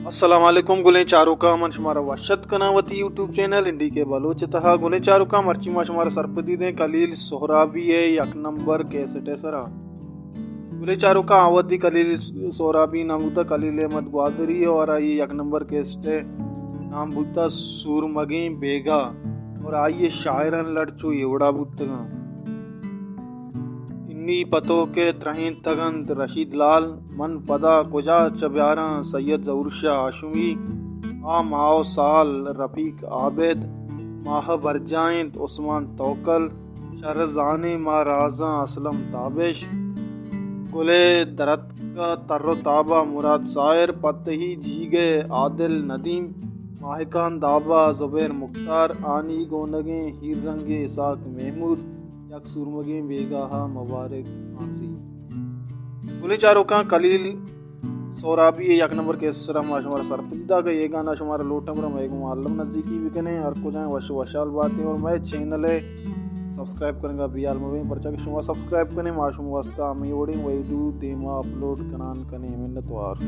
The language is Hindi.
अस्सलाम वालेकुम गुले चारुका मन शुमारा वशत कनावती यूट्यूब चैनल इंडी के बलोच तहा गुले चारुका मर्ची मा शुमारा सरपदी दे कलील सोहराबी है एक नंबर कैसेट है सरा गुले चारुका आवदी कलील सोहराबी नामुता कलील अहमद ग्वादरी और आई एक नंबर कैसेट है नाम बुता सूरमगे बेगा और आइए शायरन लड़चू एवड़ा बुतगा इन्नी पतो के त्रहीन तगंत रशीद लाल मन पदा कुजा चब्यारा सैयद जहूर शाह हाशमी आ माओ साल रफीक आबिद माह बरजाइंत उस्मान तोकल शरजाने मा राजा असलम ताबिश गुले दरत का तर्रो ताबा मुराद सायर पतही जीगे आदिल नदीम माहिकान दाबा जुबैर मुख्तार आनी गोनगे हीर रंगे इसाक महमूद यक सुरमगे बेगाहा मुबारक आंसी गुले चारों का कलील सोराबी एक नंबर के सरा हमारा सरपंदा का ये गाना हमारा लोटम एक मालम नज़दीकी भी कने हर को जाए वश वशाल बातें और मैं चैनल है सब्सक्राइब करेंगे बियाल में पर्चा के शुमा सब्सक्राइब करें माशूम वास्ता मैं ओडिंग वही दू देमा अपलोड कनान कने मिन्नत वार